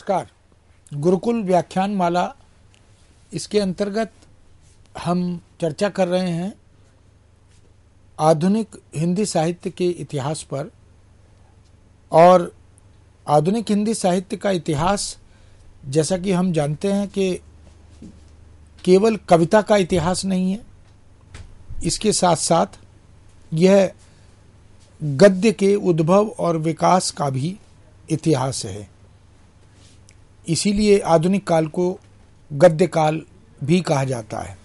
नमस्कार। गुरुकुल व्याख्यान माला, इसके अंतर्गत हम चर्चा कर रहे हैं आधुनिक हिंदी साहित्य के इतिहास पर। और आधुनिक हिंदी साहित्य का इतिहास, जैसा कि हम जानते हैं कि केवल कविता का इतिहास नहीं है, इसके साथ साथ यह गद्य के उद्भव और विकास का भी इतिहास है। इसीलिए आधुनिक काल को गद्य काल भी कहा जाता है।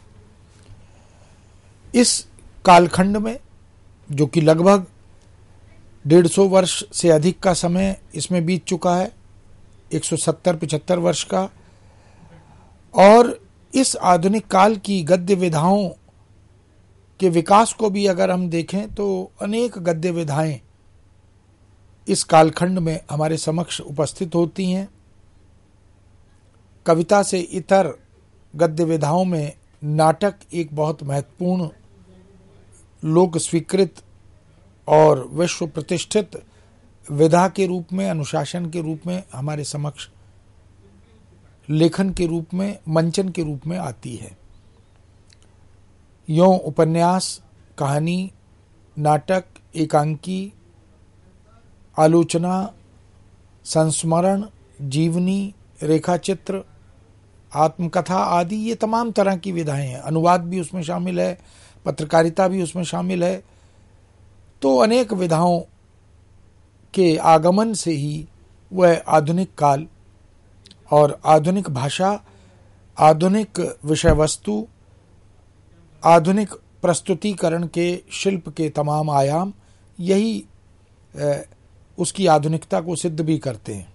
इस कालखंड में, जो कि लगभग 150 वर्ष से अधिक का समय इसमें बीत चुका है, 170-75 वर्ष का, और इस आधुनिक काल की गद्य विधाओं के विकास को भी अगर हम देखें तो अनेक गद्य विधाएं इस कालखंड में हमारे समक्ष उपस्थित होती हैं। कविता से इतर गद्य विधाओं में नाटक एक बहुत महत्वपूर्ण, लोक स्वीकृत और विश्व प्रतिष्ठित विधा के रूप में, अनुशासन के रूप में हमारे समक्ष लेखन के रूप में, मंचन के रूप में आती है। यों उपन्यास, कहानी, नाटक, एकांकी, आलोचना, संस्मरण, जीवनी, रेखाचित्र, आत्मकथा आदि ये तमाम तरह की विधाएं हैं। अनुवाद भी उसमें शामिल है, पत्रकारिता भी उसमें शामिल है। तो अनेक विधाओं के आगमन से ही वह आधुनिक काल और आधुनिक भाषा, आधुनिक विषय वस्तु, आधुनिक प्रस्तुतिकरण के शिल्प के तमाम आयाम यही उसकी आधुनिकता को सिद्ध भी करते हैं।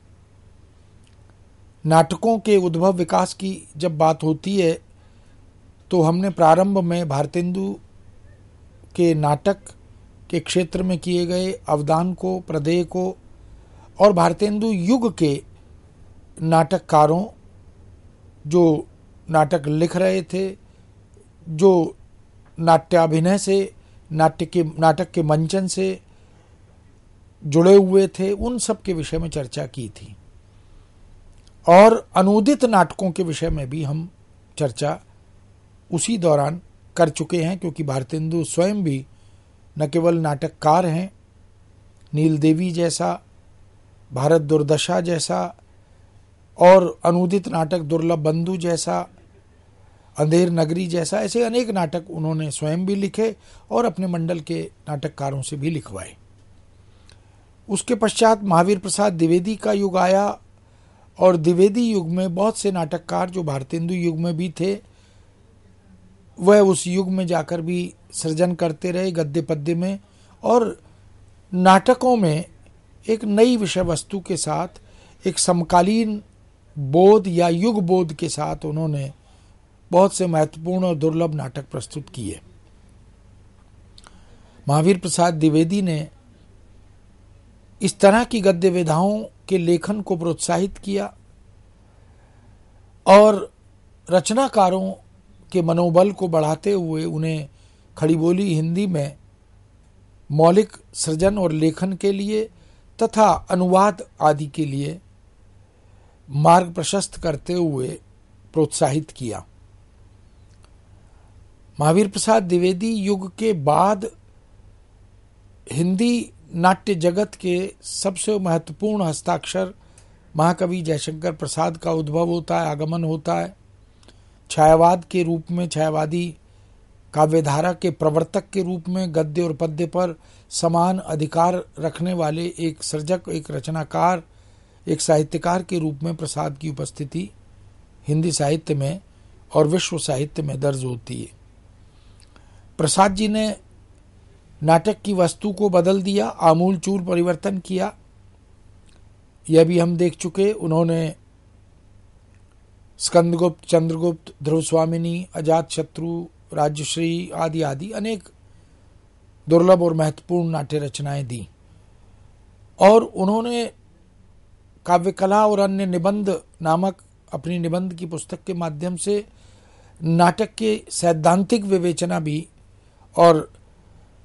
नाटकों के उद्भव विकास की जब बात होती है तो हमने प्रारंभ में भारतेंदु के नाटक के क्षेत्र में किए गए अवदान को, प्रदेय को, और भारतेंदु युग के नाटककारों, जो नाटक लिख रहे थे, जो नाट्याभिनय से, नाटक के मंचन से जुड़े हुए थे, उन सब के विषय में चर्चा की थी। और अनूदित नाटकों के विषय में भी हम चर्चा उसी दौरान कर चुके हैं, क्योंकि भारतेंदु स्वयं भी न केवल नाटककार हैं, नीलदेवी जैसा, भारत दुर्दशा जैसा, और अनूदित नाटक दुर्लभ बंधु जैसा, अंधेर नगरी जैसा, ऐसे अनेक नाटक उन्होंने स्वयं भी लिखे और अपने मंडल के नाटककारों से भी लिखवाए। उसके पश्चात महावीर प्रसाद द्विवेदी का युग आया, और द्विवेदी युग में बहुत से नाटककार जो भारतेंदु युग में भी थे, वह उस युग में जाकर भी सृजन करते रहे गद्य पद्य में, और नाटकों में एक नई विषय वस्तु के साथ, एक समकालीन बोध या युग बोध के साथ उन्होंने बहुत से महत्वपूर्ण और दुर्लभ नाटक प्रस्तुत किए। महावीर प्रसाद द्विवेदी ने इस तरह की गद्य विधाओं के लेखन को प्रोत्साहित किया और रचनाकारों के मनोबल को बढ़ाते हुए उन्हें खड़ी बोली हिंदी में मौलिक सृजन और लेखन के लिए तथा अनुवाद आदि के लिए मार्ग प्रशस्त करते हुए प्रोत्साहित किया। महावीर प्रसाद द्विवेदी युग के बाद हिंदी नाट्य जगत के सबसे महत्वपूर्ण हस्ताक्षर महाकवि जयशंकर प्रसाद का उद्भव होता है, आगमन होता है। छायावाद के रूप में, छायावादी काव्यधारा के प्रवर्तक के रूप में गद्य और पद्य पर समान अधिकार रखने वाले एक सृजक, एक रचनाकार, एक साहित्यकार के रूप में प्रसाद की उपस्थिति हिंदी साहित्य में और विश्व साहित्य में दर्ज होती है। प्रसाद जी ने नाटक की वस्तु को बदल दिया, आमूलचूल परिवर्तन किया, यह भी हम देख चुके। उन्होंने स्कंदगुप्त, चंद्रगुप्त, ध्रुवस्वामिनी, अजातशत्रु, राज्यश्री आदि आदि अनेक दुर्लभ और महत्वपूर्ण नाट्य रचनाएं दी। और उन्होंने काव्यकला और अन्य निबंध नामक अपनी निबंध की पुस्तक के माध्यम से नाटक के सैद्धांतिक विवेचना भी और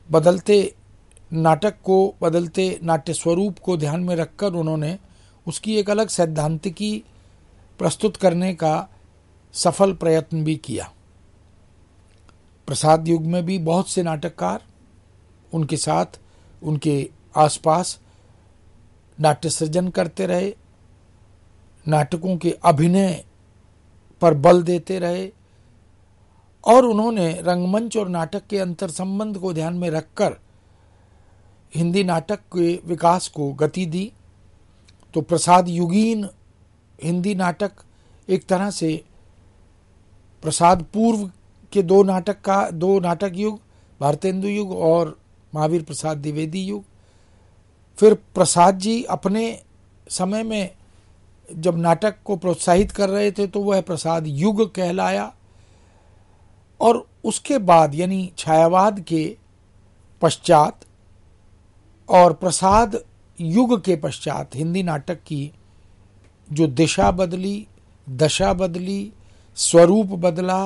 बदलते नाटक को, बदलते नाट्य स्वरूप को ध्यान में रखकर उन्होंने उसकी एक अलग सैद्धांतिकी प्रस्तुत करने का सफल प्रयत्न भी किया। प्रसाद युग में भी बहुत से नाटककार उनके साथ, उनके आसपास नाट्य सृजन करते रहे, नाटकों के अभिनय पर बल देते रहे, और उन्होंने रंगमंच और नाटक के अंतर संबंध को ध्यान में रखकर हिंदी नाटक के विकास को गति दी। तो प्रसाद युगीन हिंदी नाटक एक तरह से प्रसाद पूर्व के दो नाटक युग, भारतेंदु युग और महावीर प्रसाद द्विवेदी युग। फिर प्रसाद जी अपने समय में जब नाटक को प्रोत्साहित कर रहे थे तो वह प्रसाद युग कहलाया, और उसके बाद यानी छायावाद के पश्चात और प्रसाद युग के पश्चात हिंदी नाटक की जो दिशा बदली, दशा बदली, स्वरूप बदला,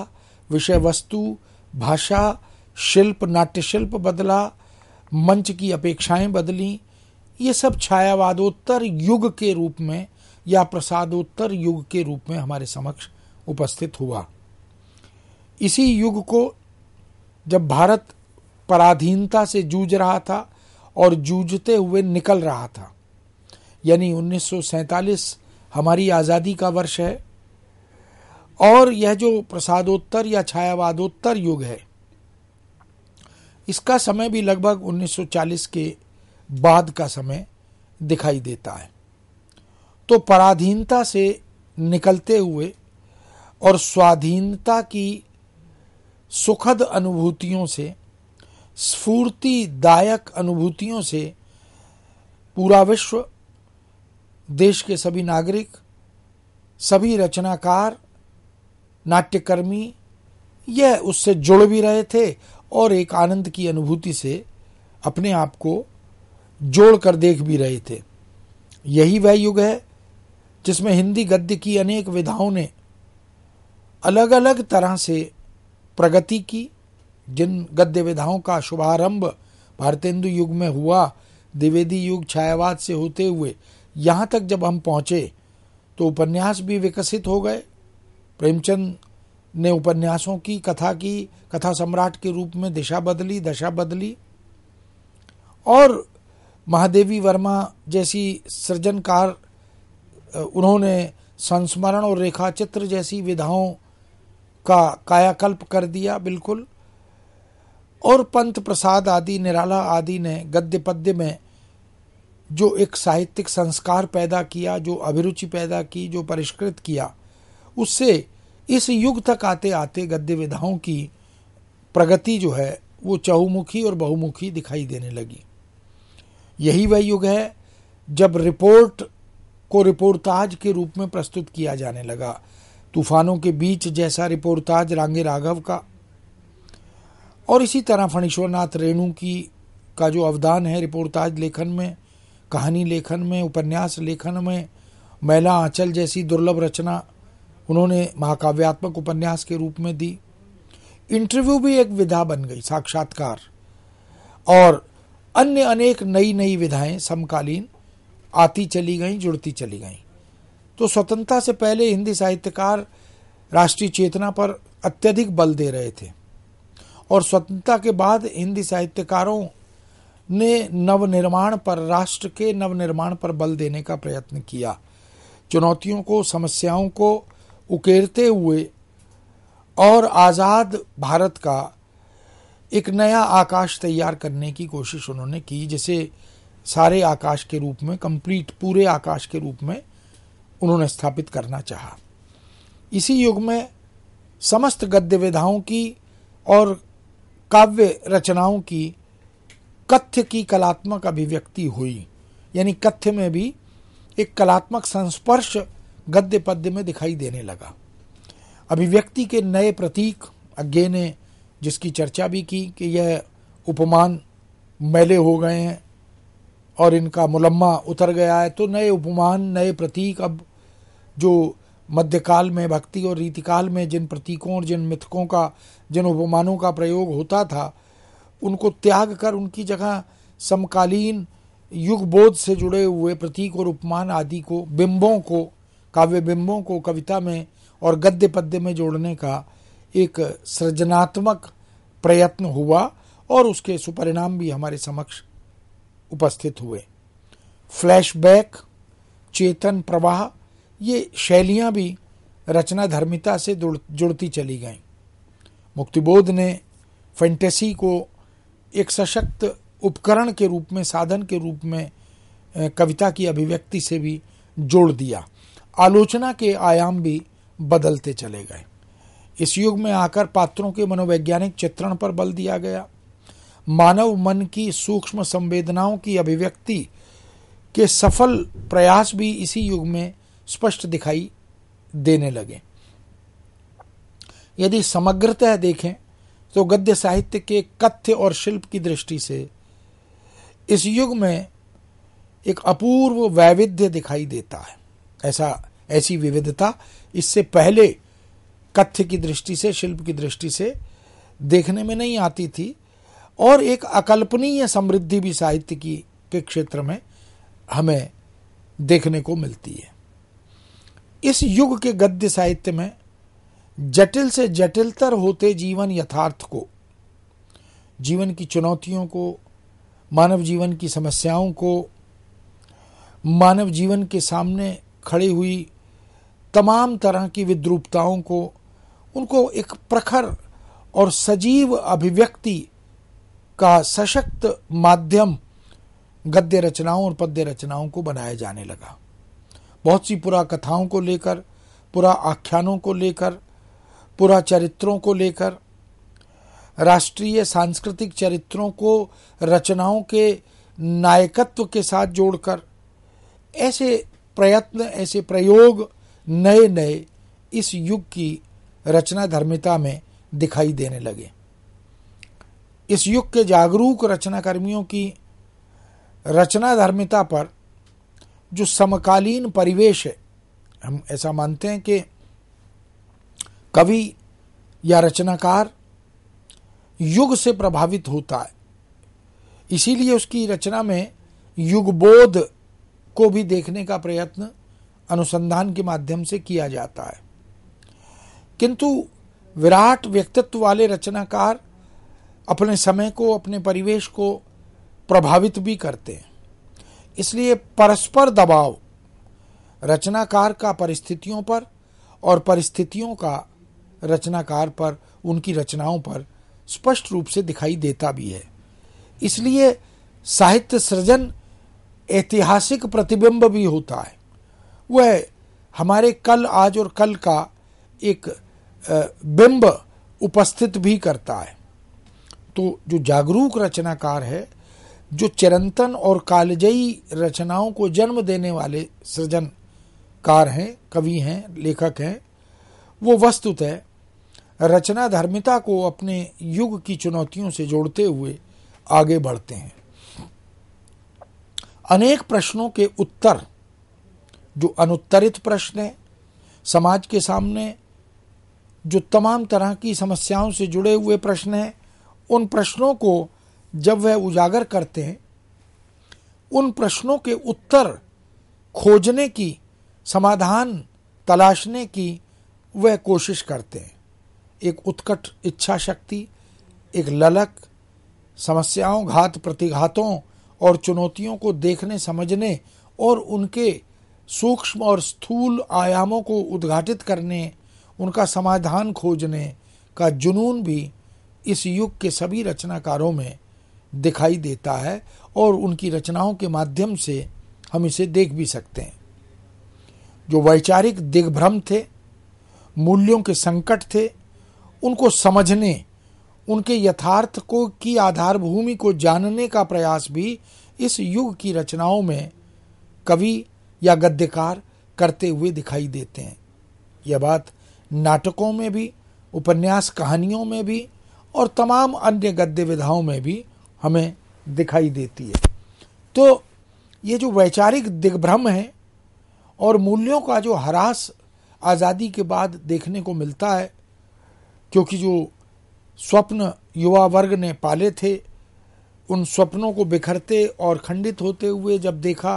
विषय वस्तु, भाषा, शिल्प, नाट्य शिल्प बदला, मंच की अपेक्षाएं बदली, ये सब छायावादोत्तर युग के रूप में या प्रसादोत्तर युग के रूप में हमारे समक्ष उपस्थित हुआ। इसी युग को जब भारत पराधीनता से जूझ रहा था और जूझते हुए निकल रहा था, यानी 1947 हमारी आज़ादी का वर्ष है, और यह जो प्रसादोत्तर या छायावादोत्तर युग है इसका समय भी लगभग 1940 के बाद का समय दिखाई देता है। तो पराधीनता से निकलते हुए और स्वाधीनता की सुखद अनुभूतियों से, स्फूर्तिदायक अनुभूतियों से पूरा विश्व, देश के सभी नागरिक, सभी रचनाकार, नाट्यकर्मी यह उससे जुड़ भी रहे थे और एक आनंद की अनुभूति से अपने आप को जोड़ कर देख भी रहे थे। यही वह युग है जिसमें हिंदी गद्य की अनेक विधाओं ने अलग अलग तरह से प्रगति की। जिन गद्य विधाओं का शुभारंभ भारतेंदु युग में हुआ, द्विवेदी युग छायावाद से होते हुए यहाँ तक जब हम पहुँचे तो उपन्यास भी विकसित हो गए। प्रेमचंद ने उपन्यासों की, कथा सम्राट के रूप में दिशा बदली, दशा बदली, और महादेवी वर्मा जैसी सृजनकार उन्होंने संस्मरण और रेखाचित्र जैसी विधाओं का कायाकल्प कर दिया बिल्कुल। और पंत प्रसाद आदि, निराला आदि ने गद्य पद्य में जो एक साहित्यिक संस्कार पैदा किया, जो अभिरुचि पैदा की, जो परिष्कृत किया, उससे इस युग तक आते आते गद्य विधाओं की प्रगति जो है वो चहुमुखी और बहुमुखी दिखाई देने लगी। यही वह युग है जब रिपोर्ट को रिपोर्टाज के रूप में प्रस्तुत किया जाने लगा। तूफानों के बीच जैसा रिपोर्टाज रांगे राघव का, और इसी तरह फणीश्वरनाथ रेणु का जो अवदान है रिपोर्टाज लेखन में, कहानी लेखन में, उपन्यास लेखन में, मैला आंचल जैसी दुर्लभ रचना उन्होंने महाकाव्यात्मक उपन्यास के रूप में दी। इंटरव्यू भी एक विधा बन गई, साक्षात्कार, और अन्य अनेक नई नई विधाएं समकालीन आती चली गईं, जुड़ती चली गईं। तो स्वतंत्रता से पहले हिंदी साहित्यकार राष्ट्रीय चेतना पर अत्यधिक बल दे रहे थे, और स्वतंत्रता के बाद हिंदी साहित्यकारों ने नवनिर्माण पर, राष्ट्र के नवनिर्माण पर बल देने का प्रयत्न किया। चुनौतियों को, समस्याओं को उकेरते हुए और आज़ाद भारत का एक नया आकाश तैयार करने की कोशिश उन्होंने की, जिसे सारे आकाश के रूप में, कंप्लीट पूरे आकाश के रूप में उन्होंने स्थापित करना चाहा। इसी युग में समस्त गद्य विधाओं की और काव्य रचनाओं की कथ्य की कलात्मक अभिव्यक्ति हुई, यानी कथ्य में भी एक कलात्मक संस्पर्श गद्य पद्य में दिखाई देने लगा। अभिव्यक्ति के नए प्रतीक, अज्ञे ने जिसकी चर्चा भी की कि यह उपमान मैले हो गए हैं और इनका मुलम्मा उतर गया है, तो नए उपमान, नए प्रतीक, अब जो मध्यकाल में भक्ति और रीतिकाल में जिन प्रतीकों और जिन मिथकों का, जिन उपमानों का प्रयोग होता था, उनको त्याग कर उनकी जगह समकालीन युग बोध से जुड़े हुए प्रतीक और उपमान आदि को, बिंबों को, काव्य बिंबों को कविता में और गद्य पद्य में जोड़ने का एक सृजनात्मक प्रयत्न हुआ और उसके सुपरिणाम भी हमारे समक्ष उपस्थित हुए। फ्लैशबैक, चेतन प्रवाह, ये शैलियां भी रचना धर्मिता से जुड़ती चली गईं। मुक्तिबोध ने फैंटेसी को एक सशक्त उपकरण के रूप में, साधन के रूप में कविता की अभिव्यक्ति से भी जोड़ दिया। आलोचना के आयाम भी बदलते चले गए। इस युग में आकर पात्रों के मनोवैज्ञानिक चित्रण पर बल दिया गया। मानव मन की सूक्ष्म संवेदनाओं की अभिव्यक्ति के सफल प्रयास भी इसी युग में स्पष्ट दिखाई देने लगे। यदि समग्रतः देखें तो गद्य साहित्य के कथ्य और शिल्प की दृष्टि से इस युग में एक अपूर्व वैविध्य दिखाई देता है। ऐसी विविधता इससे पहले कथ्य की दृष्टि से, शिल्प की दृष्टि से देखने में नहीं आती थी और एक अकल्पनीय समृद्धि भी साहित्य की के क्षेत्र में हमें देखने को मिलती है। इस युग के गद्य साहित्य में जटिल से जटिलतर होते जीवन यथार्थ को, जीवन की चुनौतियों को, मानव जीवन की समस्याओं को, मानव जीवन के सामने खड़ी हुई तमाम तरह की विद्रूपताओं को, उनको एक प्रखर और सजीव अभिव्यक्ति का सशक्त माध्यम गद्य रचनाओं और पद्य रचनाओं को बनाया जाने लगा। बहुत सी पुरा कथाओं को लेकर, पुरा आख्यानों को लेकर, पुरा चरित्रों को लेकर, राष्ट्रीय सांस्कृतिक चरित्रों को रचनाओं के नायकत्व के साथ जोड़कर ऐसे प्रयत्न, ऐसे प्रयोग नए नए इस युग की रचना धर्मिता में दिखाई देने लगे। इस युग के जागरूक रचनाकर्मियों की रचना धर्मिता पर जो समकालीन परिवेश है, हम ऐसा मानते हैं कि कवि या रचनाकार युग से प्रभावित होता है, इसीलिए उसकी रचना में युगबोध को भी देखने का प्रयत्न अनुसंधान के माध्यम से किया जाता है। किंतु विराट व्यक्तित्व वाले रचनाकार अपने समय को, अपने परिवेश को प्रभावित भी करते हैं। इसलिए परस्पर दबाव रचनाकार का परिस्थितियों पर और परिस्थितियों का रचनाकार पर, उनकी रचनाओं पर स्पष्ट रूप से दिखाई देता भी है। इसलिए साहित्य सृजन ऐतिहासिक प्रतिबिंब भी होता है। वह हमारे कल, आज और कल का एक बिंब उपस्थित भी करता है। तो जो जागरूक रचनाकार है, जो चिरंतन और कालजयी रचनाओं को जन्म देने वाले सृजनकार हैं, कवि हैं, लेखक हैं, वो वस्तुतः रचना धर्मिता को अपने युग की चुनौतियों से जोड़ते हुए आगे बढ़ते हैं। अनेक प्रश्नों के उत्तर, जो अनुत्तरित प्रश्न हैं, समाज के सामने जो तमाम तरह की समस्याओं से जुड़े हुए प्रश्न हैं, उन प्रश्नों को जब वह उजागर करते हैं, उन प्रश्नों के उत्तर खोजने की, समाधान तलाशने की वह कोशिश करते हैं। एक उत्कट इच्छा शक्ति, एक ललक, समस्याओं, घात प्रतिघातों और चुनौतियों को देखने, समझने और उनके सूक्ष्म और स्थूल आयामों को उद्घाटित करने, उनका समाधान खोजने का जुनून भी इस युग के सभी रचनाकारों में दिखाई देता है और उनकी रचनाओं के माध्यम से हम इसे देख भी सकते हैं। जो वैचारिक दिग्भ्रम थे, मूल्यों के संकट थे, उनको समझने, उनके यथार्थ को की आधारभूमि को जानने का प्रयास भी इस युग की रचनाओं में कवि या गद्यकार करते हुए दिखाई देते हैं। यह बात नाटकों में भी, उपन्यास कहानियों में भी और तमाम अन्य गद्य विधाओं में भी हमें दिखाई देती है। तो ये जो वैचारिक दिग्भ्रम है और मूल्यों का जो ह्रास आज़ादी के बाद देखने को मिलता है, क्योंकि जो स्वप्न युवा वर्ग ने पाले थे उन स्वप्नों को बिखरते और खंडित होते हुए जब देखा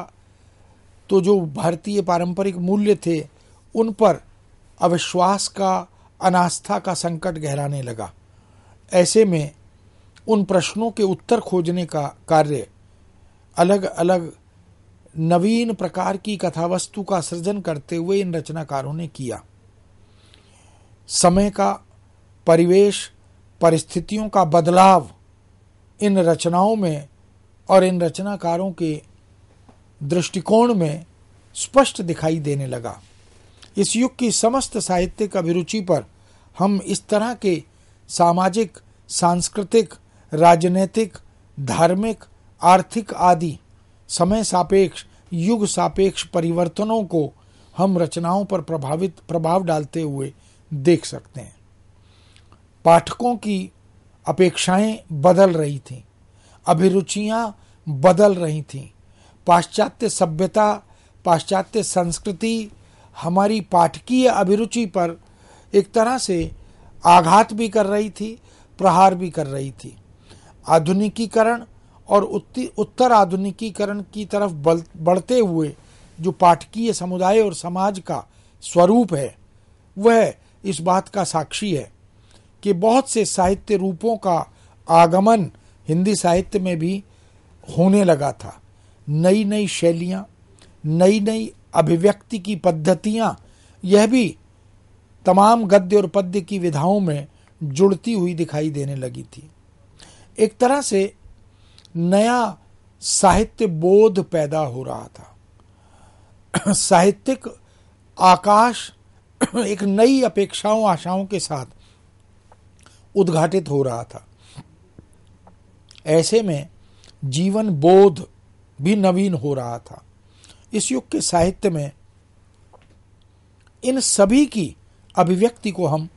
तो जो भारतीय पारंपरिक मूल्य थे उन पर अविश्वास का, अनास्था का संकट गहराने लगा। ऐसे में उन प्रश्नों के उत्तर खोजने का कार्य अलग अलग नवीन प्रकार की कथावस्तु का सृजन करते हुए इन रचनाकारों ने किया। समय का, परिवेश, परिस्थितियों का बदलाव इन रचनाओं में और इन रचनाकारों के दृष्टिकोण में स्पष्ट दिखाई देने लगा। इस युग की समस्त साहित्यिक अभिरुचि पर हम इस तरह के सामाजिक, सांस्कृतिक, राजनीतिक, धार्मिक, आर्थिक आदि समय सापेक्ष, युग सापेक्ष परिवर्तनों को हम रचनाओं पर प्रभाव डालते हुए देख सकते हैं। पाठकों की अपेक्षाएं बदल रही थीं, अभिरुचियां बदल रही थीं। पाश्चात्य सभ्यता, पाश्चात्य संस्कृति हमारी पाठकीय अभिरुचि पर एक तरह से आघात भी कर रही थी, प्रहार भी कर रही थी। आधुनिकीकरण और उत्तर आधुनिकीकरण की तरफ बढ़ते हुए जो पाठकीय समुदाय और समाज का स्वरूप है वह इस बात का साक्षी है कि बहुत से साहित्य रूपों का आगमन हिंदी साहित्य में भी होने लगा था। नई नई शैलियाँ, नई नई अभिव्यक्ति की पद्धतियाँ, यह भी तमाम गद्य और पद्य की विधाओं में जुड़ती हुई दिखाई देने लगी थी। एक तरह से नया साहित्य बोध पैदा हो रहा था। साहित्यिक आकाश एक नई अपेक्षाओं, आशाओं के साथ उद्घाटित हो रहा था। ऐसे में जीवन बोध भी नवीन हो रहा था। इस युग के साहित्य में इन सभी की अभिव्यक्ति को हम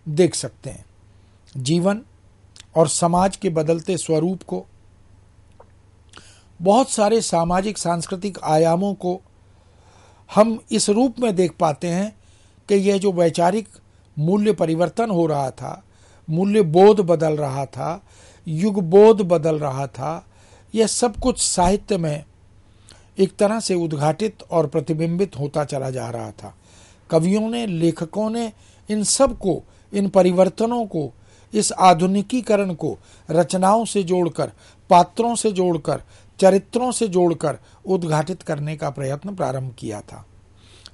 देख सकते हैं। जीवन और समाज के बदलते स्वरूप को, बहुत सारे सामाजिक सांस्कृतिक आयामों को हम इस रूप में देख पाते हैं कि यह जो वैचारिक मूल्य परिवर्तन हो रहा था, मूल्य बोध बदल रहा था, युग बोध बदल रहा था, यह सब कुछ साहित्य में एक तरह से उद्घाटित और प्रतिबिंबित होता चला जा रहा था। कवियों ने, लेखकों ने इन सब को, इन परिवर्तनों को, इस आधुनिकीकरण को रचनाओं से जोड़कर, पात्रों से जोड़कर, चरित्रों से जोड़कर उद्घाटित करने का प्रयत्न प्रारंभ किया था।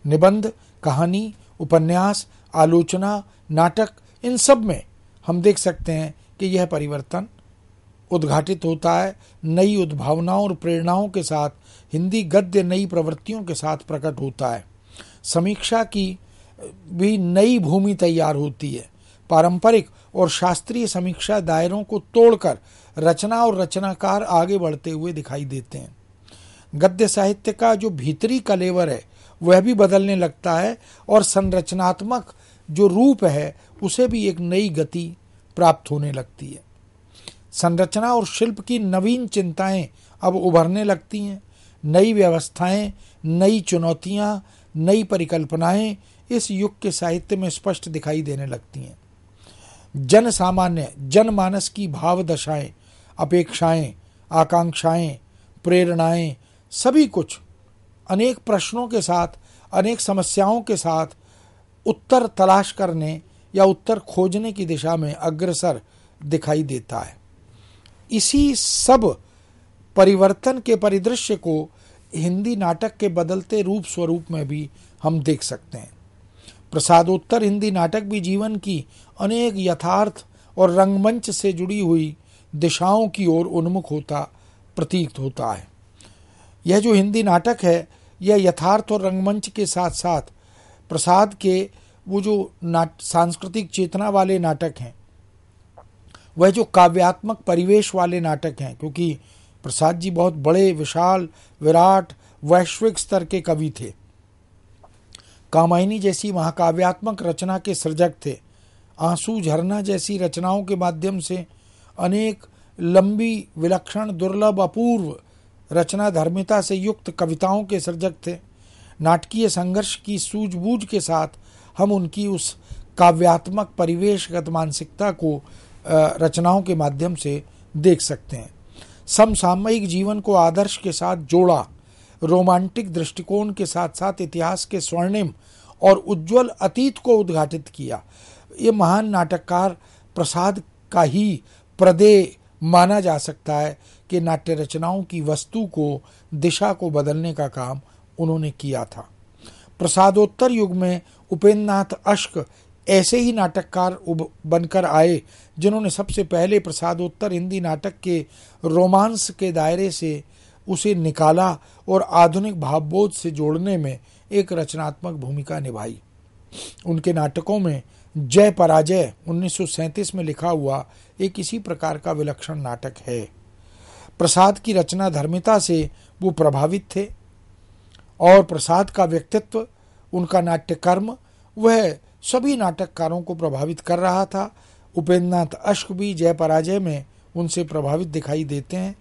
निबंध, कहानी, उपन्यास, आलोचना, नाटक, इन सब में हम देख सकते हैं कि यह परिवर्तन उद्घाटित होता है। नई उद्भावनाओं और प्रेरणाओं के साथ हिंदी गद्य नई प्रवृत्तियों के साथ प्रकट होता है। समीक्षा की भी नई भूमि तैयार होती है। पारंपरिक और शास्त्रीय समीक्षा दायरों को तोड़कर रचना और रचनाकार आगे बढ़ते हुए दिखाई देते हैं। गद्य साहित्य का जो भीतरी कलेवर है वह भी बदलने लगता है और संरचनात्मक जो रूप है उसे भी एक नई गति प्राप्त होने लगती है। संरचना और शिल्प की नवीन चिंताएं अब उभरने लगती हैं। नई व्यवस्थाएं, नई चुनौतियां, नई परिकल्पनाएं इस युग के साहित्य में स्पष्ट दिखाई देने लगती हैं। जन सामान्य, जनमानस की भाव दशाएं, अपेक्षाएं, आकांक्षाएं, प्रेरणाएं, सभी कुछ अनेक प्रश्नों के साथ, अनेक समस्याओं के साथ उत्तर तलाश करने या उत्तर खोजने की दिशा में अग्रसर दिखाई देता है। इसी सब परिवर्तन के परिदृश्य को हिंदी नाटक के बदलते रूप स्वरूप में भी हम देख सकते हैं। प्रसादोत्तर हिंदी नाटक भी जीवन की अनेक यथार्थ और रंगमंच से जुड़ी हुई दिशाओं की ओर उन्मुख होता प्रतीत होता है। यह जो हिंदी नाटक है यह यथार्थ और रंगमंच के साथ साथ प्रसाद के वो जो सांस्कृतिक चेतना वाले नाटक हैं, वह जो काव्यात्मक परिवेश वाले नाटक हैं, क्योंकि प्रसाद जी बहुत बड़े, विशाल, विराट, वैश्विक स्तर के कवि थे। कामायनी जैसी महाकाव्यात्मक रचना के सृजक थे। आंसू झरना जैसी रचनाओं के माध्यम से अनेक लंबी, विलक्षण, दुर्लभ, अपूर्व रचना धर्मिता से युक्त कविताओं के सृजक थे। नाटकीय संघर्ष की सूझबूझ के साथ हम उनकी उस काव्यात्मक परिवेशगत मानसिकता को रचनाओं के माध्यम से देख सकते हैं। समसामयिक जीवन को आदर्श के साथ जोड़ा, रोमांटिक दृष्टिकोण के साथ साथ इतिहास के स्वर्णिम और उज्जवल अतीत को उद्घाटित किया। ये महान नाटककार प्रसाद का ही प्रदेय माना जा सकता है कि नाट्य रचनाओं की वस्तु को, दिशा को बदलने का काम उन्होंने किया था। प्रसादोत्तर युग में उपेंद्र नाथ अश्क ऐसे ही नाटककार बनकर आए जिन्होंने सबसे पहले प्रसादोत्तर हिंदी नाटक के रोमांस के दायरे से उसे निकाला और आधुनिक भावबोध से जोड़ने में एक रचनात्मक भूमिका निभाई। उनके नाटकों में जय पराजय 1937 में लिखा हुआ एक इसी प्रकार का विलक्षण नाटक है। प्रसाद की रचना धर्मिता से वो प्रभावित थे और प्रसाद का व्यक्तित्व, उनका नाट्य कर्म, वह सभी नाटककारों को प्रभावित कर रहा था। उपेंद्र नाथ अश्क भी जय पराजय में उनसे प्रभावित दिखाई देते हैं,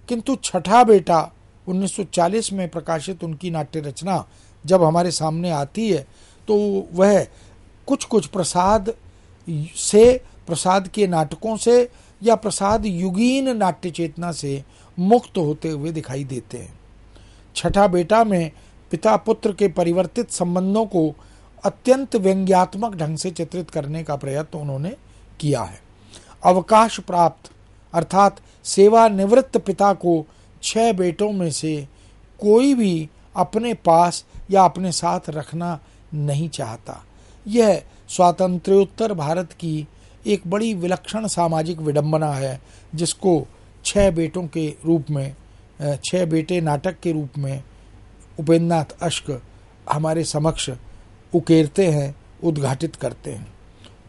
किंतु छठा बेटा 1940 में प्रकाशित उनकी नाट्य रचना जब हमारे सामने आती है तो वह कुछ प्रसाद से, प्रसाद के नाटकों से या प्रसाद युगीन नाट्य चेतना से मुक्त होते हुए दिखाई देते हैं। छठा बेटा में पिता पुत्र के परिवर्तित संबंधों को अत्यंत व्यंग्यात्मक ढंग से चित्रित करने का प्रयत्न उन्होंने किया है। अवकाश प्राप्त अर्थात सेवानिवृत्त पिता को 6 बेटों में से कोई भी अपने पास या अपने साथ रखना नहीं चाहता। यह स्वातंत्र्योत्तर भारत की एक बड़ी विलक्षण सामाजिक विडंबना है, जिसको 6 बेटों के रूप में, 6 बेटे नाटक के रूप में उपेंद्र नाथ अश्क हमारे समक्ष उकेरते हैं, उद्घाटित करते हैं।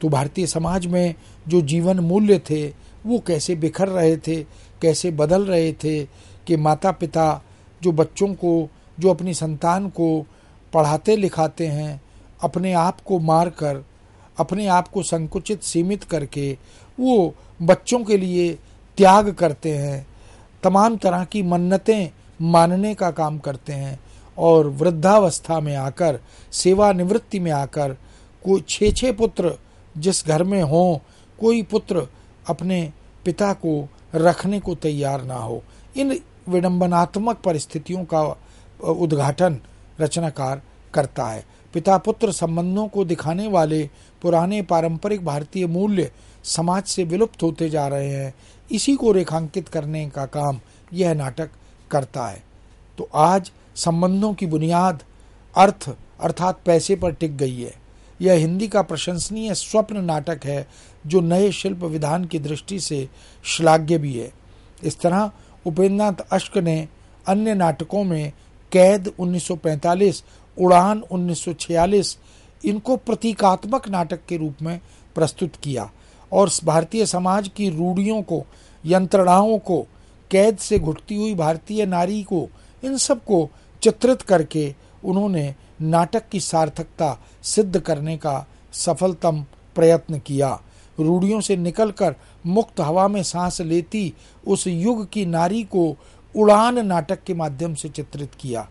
तो भारतीय समाज में जो जीवन मूल्य थे वो कैसे बिखर रहे थे, कैसे बदल रहे थे कि माता पिता जो बच्चों को, जो अपनी संतान को पढ़ाते लिखाते हैं, अपने आप को मार कर, अपने आप को संकुचित सीमित करके वो बच्चों के लिए त्याग करते हैं, तमाम तरह की मन्नतें मानने का काम करते हैं और वृद्धावस्था में आकर, सेवानिवृत्ति में आकर कोई 6 पुत्र जिस घर में हों, कोई पुत्र अपने पिता को रखने को तैयार ना हो। इन विडंबनात्मक परिस्थितियों का उद्घाटन रचनाकार करता है। पिता पुत्र संबंधों को दिखाने वाले पुराने पारंपरिक भारतीय मूल्य समाज से विलुप्त होते जा रहे हैं, इसी को रेखांकित करने का काम यह नाटक करता है। तो आज संबंधों की बुनियाद अर्थ अर्थात पैसे पर टिक गई है। यह हिंदी का प्रशंसनीय स्वप्न नाटक है जो नए शिल्प विधान की दृष्टि से श्लाघ्य भी है। इस तरह उपेंद्र नाथ अश्क ने अन्य नाटकों में कैद 1945, उड़ान 1946 इनको प्रतीकात्मक नाटक के रूप में प्रस्तुत किया और भारतीय समाज की रूढ़ियों को, यंत्रणाओं को, कैद से घुटती हुई भारतीय नारी को, इन सब को चित्रित करके उन्होंने नाटक की सार्थकता सिद्ध करने का सफलतम प्रयत्न किया। रूढ़ियों से निकलकर मुक्त हवा में सांस लेती उस युग की नारी को उड़ान नाटक के माध्यम से चित्रित किया।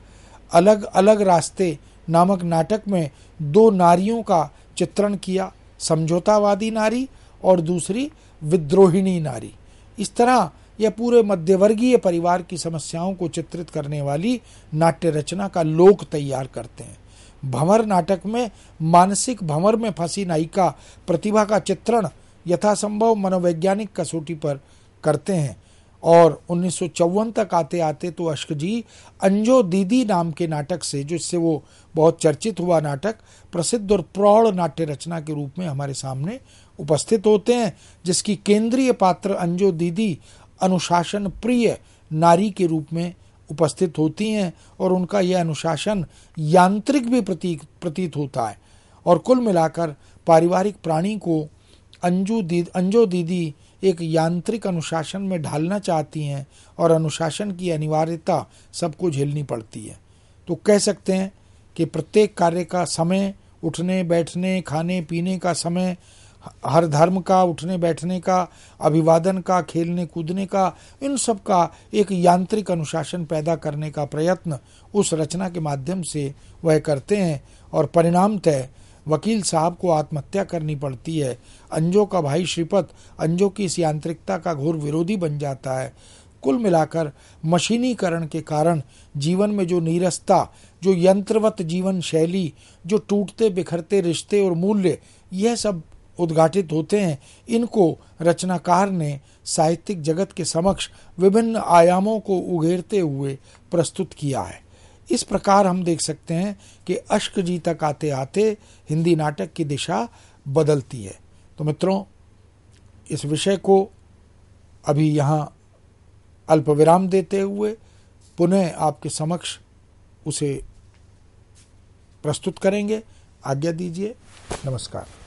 अलग अलग रास्ते नामक नाटक में 2 नारियों का चित्रण किया, समझौतावादी नारी और दूसरी विद्रोहिणी नारी। इस तरह यह पूरे मध्यवर्गीय परिवार की समस्याओं को चित्रित करने वाली नाट्य रचना का लोक तैयार करते हैं। भंवर नाटक में मानसिक भंवर में फंसी नायिका प्रतिभा का चित्रण यथासंभव मनोवैज्ञानिक कसौटी पर करते हैं और 1954 तक आते आते तो अश्क जी अंजो दीदी नाम के नाटक से, जिससे वो बहुत चर्चित हुआ नाटक, प्रसिद्ध और प्रौढ़ नाट्य रचना के रूप में हमारे सामने उपस्थित होते हैं, जिसकी केंद्रीय पात्र अंजो दीदी अनुशासन प्रिय नारी के रूप में उपस्थित होती हैं और उनका यह अनुशासन यांत्रिक भी प्रतीत होता है। और कुल मिलाकर पारिवारिक प्राणी को अंजो दीदी एक यांत्रिक अनुशासन में ढालना चाहती हैं और अनुशासन की अनिवार्यता सबको झेलनी पड़ती है। तो कह सकते हैं कि प्रत्येक कार्य का समय, उठने बैठने, खाने पीने का समय, हर धर्म का उठने बैठने का, अभिवादन का, खेलने कूदने का, इन सब का एक यांत्रिक अनुशासन पैदा करने का प्रयत्न उस रचना के माध्यम से वह करते हैं और परिणामतः वकील साहब को आत्महत्या करनी पड़ती है। अंजो का भाई श्रीपत अंजो की इस यांत्रिकता का घोर विरोधी बन जाता है। कुल मिलाकर मशीनीकरण के कारण जीवन में जो नीरसता, जो यंत्रवत जीवन शैली, जो टूटते बिखरते रिश्ते और मूल्य, यह सब उद्घाटित होते हैं, इनको रचनाकार ने साहित्यिक जगत के समक्ष विभिन्न आयामों को उघेरते हुए प्रस्तुत किया है। इस प्रकार हम देख सकते हैं कि अश्क जी तक आते आते हिंदी नाटक की दिशा बदलती है। तो मित्रों, इस विषय को अभी यहाँ अल्प विराम देते हुए पुनः आपके समक्ष उसे प्रस्तुत करेंगे। आज्ञा दीजिए। नमस्कार।